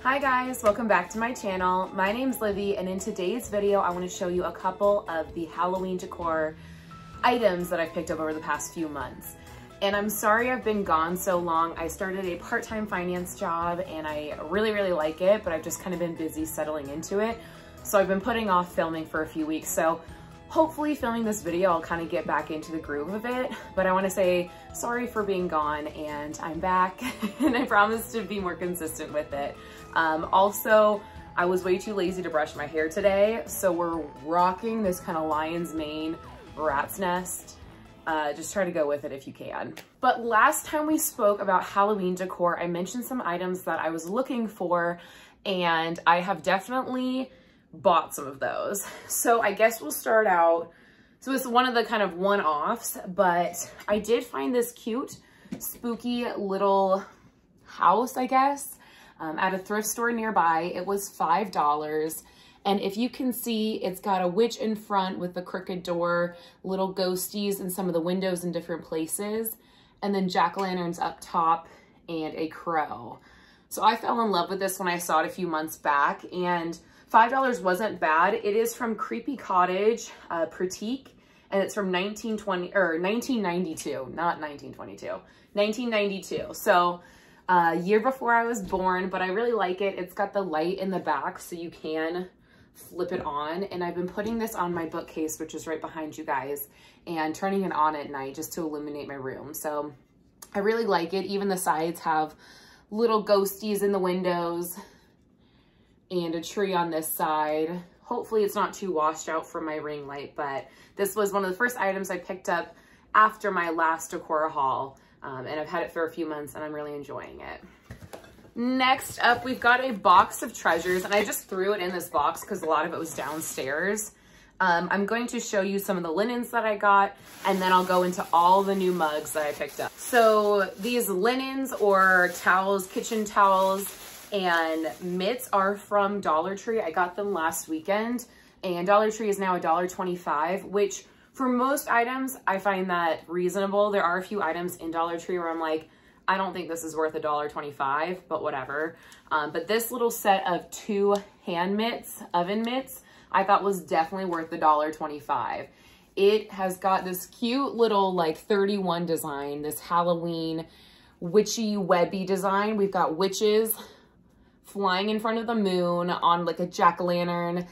Hi guys, welcome back to my channel. My name's Livy, and in today's video, I want to show you a couple of the Halloween decor items that I've picked up over the past few months. And I'm sorry I've been gone so long. I started a part-time finance job and I really like it, but I've just kind of been busy settling into it. So I've been putting off filming for a few weeks. So hopefully filming this video, I'll kind of get back into the groove of it. But I want to say sorry for being gone, and I'm back and I promise to be more consistent with it. Also, I was way too lazy to brush my hair today, so we're rocking this kind of lion's mane rat's nest. Just try to go with it if you can. But last time we spoke about Halloween decor, I mentioned some items that I was looking for, and I have definitely bought some of those. So I guess we'll start out. So it's one of the kind of one-offs, but I did find this cute, spooky little house, I guess, at a thrift store nearby. It was $5. And if you can see, it's got a witch in front with the crooked door, little ghosties in some of the windows in different places, and then jack-o'-lanterns up top and a crow. So I fell in love with this when I saw it a few months back, and $5 wasn't bad. It is from Creepy Cottage, Pratique, and it's from 1992, not 1922, 1992. So year before I was born, but I really like it. It's got the light in the back so you can flip it on. And I've been putting this on my bookcase, which is right behind you guys, and turning it on at night just to illuminate my room. So I really like it. Even the sides have little ghosties in the windows and a tree on this side. Hopefully it's not too washed out from my ring light, but this was one of the first items I picked up after my last decor haul. And I've had it for a few months and I'm really enjoying it. Next up, we've got a box of treasures, and I just threw it in this box because a lot of it was downstairs. I'm going to show you some of the linens that I got, and then I'll go into all the new mugs that I picked up. So these linens or towels, kitchen towels, and mitts are from Dollar Tree. I got them last weekend, and Dollar Tree is now $1.25, which for most items, I find that reasonable. There are a few items in Dollar Tree where I'm like, I don't think this is worth $1.25, but whatever. But this little set of 2 hand mitts, oven mitts, I thought was definitely worth the $1.25. It has got this cute little like 31 design, this Halloween witchy webby design. We've got witches flying in front of the moon on like a jack-o'-lantern.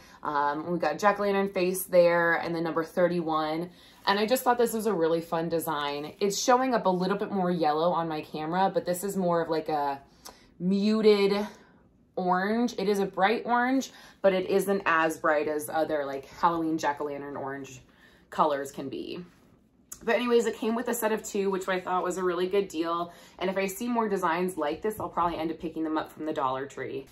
We've got jack-o'-lantern face there and the number 31. And I just thought this was a really fun design. It's showing up a little bit more yellow on my camera, but this is more of like a muted orange. It is a bright orange, but it isn't as bright as other like Halloween jack-o'-lantern orange colors can be. But anyways, it came with a set of 2, which I thought was a really good deal. And if I see more designs like this, I'll probably end up picking them up from the Dollar Tree.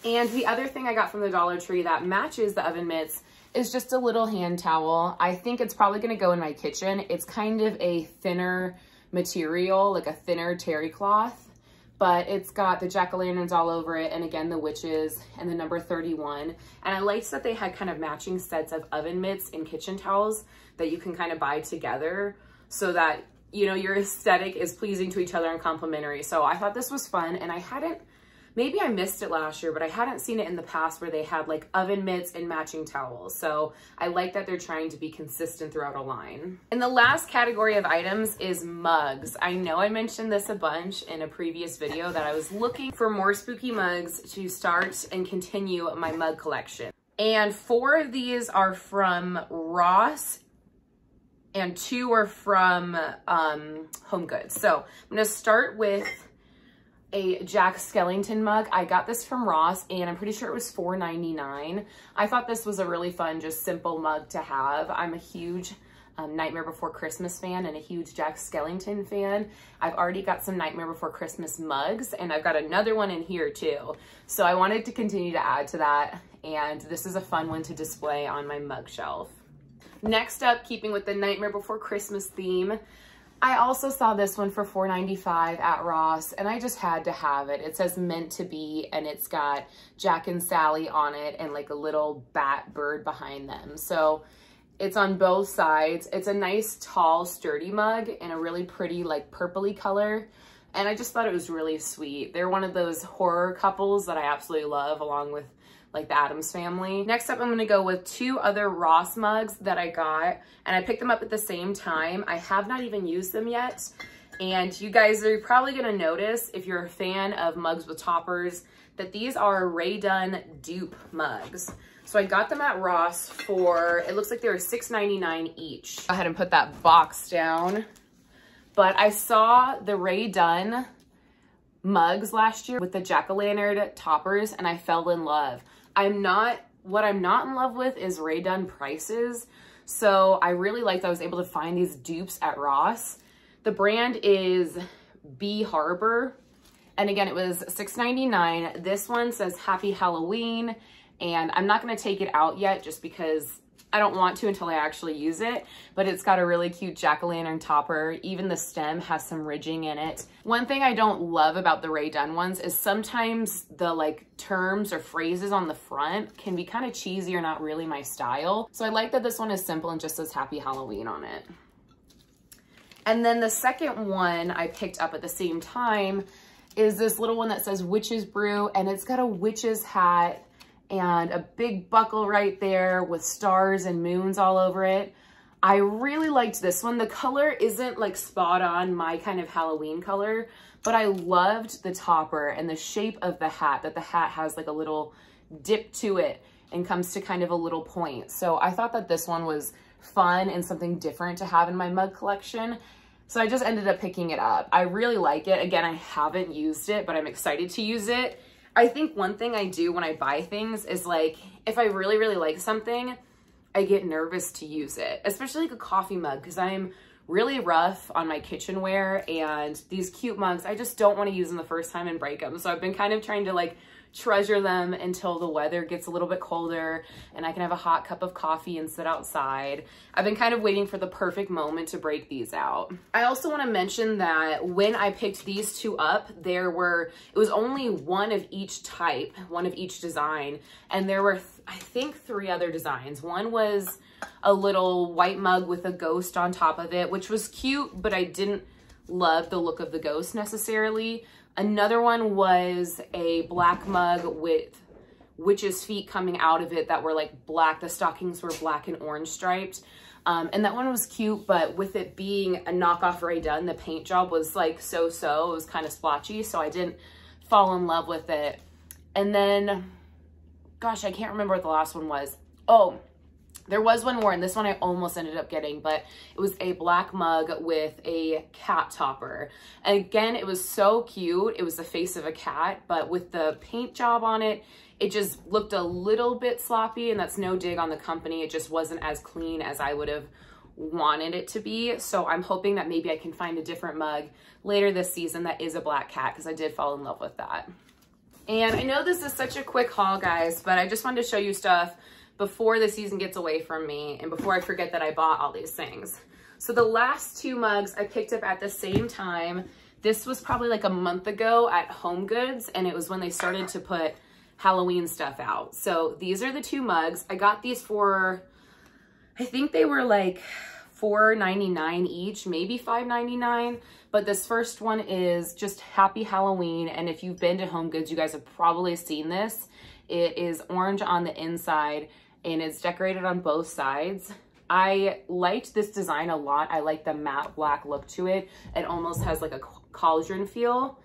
And the other thing I got from the Dollar Tree that matches the oven mitts is just a little hand towel. I think it's probably gonna go in my kitchen. It's kind of a thinner material, like a thinner terry cloth, but it's got the jack-o'-lanterns all over it, and again, the witches and the number 31. And I liked that they had kind of matching sets of oven mitts and kitchen towels that you can kind of buy together so that, you know, your aesthetic is pleasing to each other and complementary. So I thought this was fun, and I hadn't, maybe I missed it last year, but I hadn't seen it in the past where they had like oven mitts and matching towels. So I like that they're trying to be consistent throughout a line. And the last category of items is mugs. I know I mentioned this a bunch in a previous video that I was looking for more spooky mugs to start and continue my mug collection. And 4 of these are from Ross and 2 are from Home Goods. So I'm gonna start with a Jack Skellington mug. I got this from Ross and I'm pretty sure it was $4.99. I thought this was a really fun, just simple mug to have. I'm a huge Nightmare Before Christmas fan and a huge Jack Skellington fan. I've already got some Nightmare Before Christmas mugs, and I've got another one in here too. So I wanted to continue to add to that, and this is a fun one to display on my mug shelf. Next up, keeping with the Nightmare Before Christmas theme, I also saw this one for $4.95 at Ross, and I just had to have it. It says meant to be, and it's got Jack and Sally on it and like a little bat bird behind them. So it's on both sides. It's a nice, tall, sturdy mug in a really pretty, like purpley color. and I just thought it was really sweet. They're one of those horror couples that I absolutely love, along with like the Addams Family. Next up, I'm gonna go with two other Ross mugs that I got, and I picked them up at the same time. I have not even used them yet, and you guys are probably gonna notice, if you're a fan of mugs with toppers, that these are Rae Dunn dupe mugs. So I got them at Ross for, it looks like they were $6.99 each. Go ahead and put that box down. But I saw the Rae Dunn mugs last year with the jack-o'-lantern toppers, and I fell in love. What I'm not in love with is Rae Dunn prices. So I really liked that I was able to find these dupes at Ross. The brand is Bee Harbor. And again, it was $6.99. This one says Happy Halloween. And I'm not gonna take it out yet just because I don't want to until I actually use it, but it's got a really cute jack-o'-lantern topper. Even the stem has some ridging in it. One thing I don't love about the Rae Dunn ones is sometimes the like terms or phrases on the front can be kind of cheesy or not really my style. So I like that this one is simple and just says Happy Halloween on it. And then the second one I picked up at the same time is this little one that says Witch's Brew, and it's got a witch's hat and a big buckle right there with stars and moons all over it. I really liked this one. The color isn't like spot on my kind of Halloween color, but I loved the topper and the shape of the hat, that the hat has like a little dip to it and comes to kind of a little point. So I thought that this one was fun and something different to have in my mug collection. So I just ended up picking it up. I really like it. Again, I haven't used it, but I'm excited to use it. I think one thing I do when I buy things is like, if I really, really like something, I get nervous to use it, especially like a coffee mug, because I'm really rough on my kitchenware, and these cute mugs, I just don't want to use them the first time and break them. So I've been kind of trying to like treasure them until the weather gets a little bit colder and I can have a hot cup of coffee and sit outside. I've been kind of waiting for the perfect moment to break these out. I also want to mention that when I picked these two up, it was only one of each type, one of each design, and there were I think 3 other designs. One was a little white mug with a ghost on top of it, which was cute, but I didn't love the look of the ghost necessarily. Another one was a black mug with witch's feet coming out of it that were like black. The stockings were black and orange striped. And that one was cute, but with it being a knockoff Rae Dunn, the paint job was like so-so. It was kind of splotchy, so I didn't fall in love with it. And then, gosh, I can't remember what the last one was. Oh, there was one more, and this one I almost ended up getting, but it was a black mug with a cat topper. And again, it was so cute. It was the face of a cat, but with the paint job on it, it just looked a little bit sloppy, and that's no dig on the company. It just wasn't as clean as I would have wanted it to be. So I'm hoping that maybe I can find a different mug later this season that is a black cat, because I did fall in love with that. And I know this is such a quick haul, guys, but I just wanted to show you stuff before the season gets away from me and before I forget that I bought all these things. So the last 2 mugs I picked up at the same time. This was probably like a month ago at Home Goods, and it was when they started to put Halloween stuff out. So these are the 2 mugs. I got these for, I think they were like $4.99 each, maybe $5.99. But this first one is just Happy Halloween. And if you've been to Home Goods, you guys have probably seen this. It is orange on the inside and it's decorated on both sides. I liked this design a lot. I like the matte black look to it. It almost has like a cauldron feel.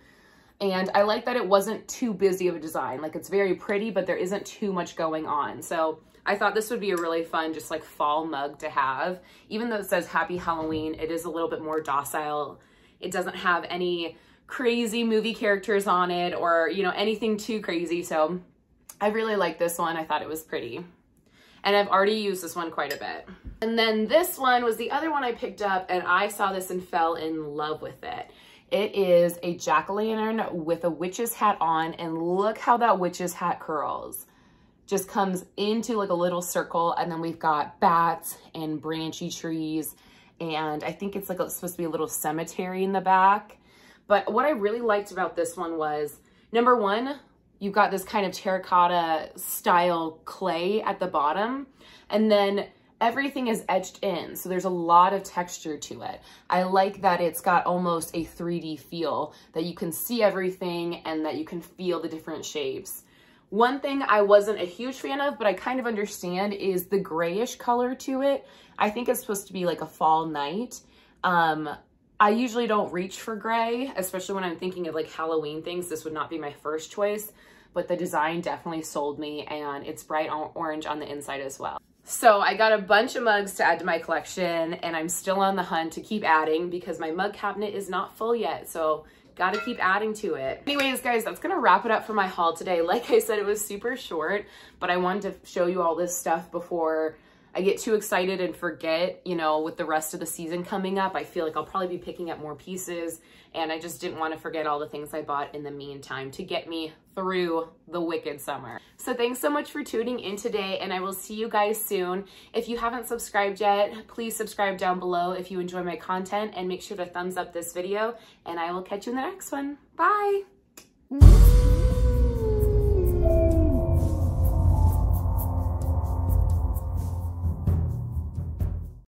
And I like that it wasn't too busy of a design. Like, it's very pretty, but there isn't too much going on. So I thought this would be a really fun, just like fall mug to have. Even though it says Happy Halloween, it is a little bit more docile. It doesn't have any crazy movie characters on it or, you know, anything too crazy. So I really like this one. I thought it was pretty. And I've already used this one quite a bit. And then this one was the other one I picked up, and I saw this and fell in love with it. It is a jack-o'-lantern with a witch's hat on, and look how that witch's hat curls. Just comes into like a little circle, and then we've got bats and branchy trees, and I think it's like supposed to be a little cemetery in the back. But what I really liked about this one was, number one, you've got this kind of terracotta style clay at the bottom, and then everything is etched in, so there's a lot of texture to it. I like that it's got almost a 3D feel, that you can see everything and that you can feel the different shapes. One thing I wasn't a huge fan of, but I kind of understand, is the grayish color to it. I think it's supposed to be like a fall night. I usually don't reach for gray, especially when I'm thinking of like Halloween things. This would not be my first choice, but the design definitely sold me, and it's bright orange on the inside as well. So I got a bunch of mugs to add to my collection, and I'm still on the hunt to keep adding because my mug cabinet is not full yet. So gotta keep adding to it. Anyways, guys, that's gonna wrap it up for my haul today. Like I said, it was super short, but I wanted to show you all this stuff before I get too excited and forget, you know, with the rest of the season coming up. I feel like I'll probably be picking up more pieces, and I just didn't want to forget all the things I bought in the meantime to get me through the wicked summer. So thanks so much for tuning in today, and I will see you guys soon. If you haven't subscribed yet, please subscribe down below if you enjoy my content, and make sure to thumbs up this video, and I will catch you in the next one. Bye!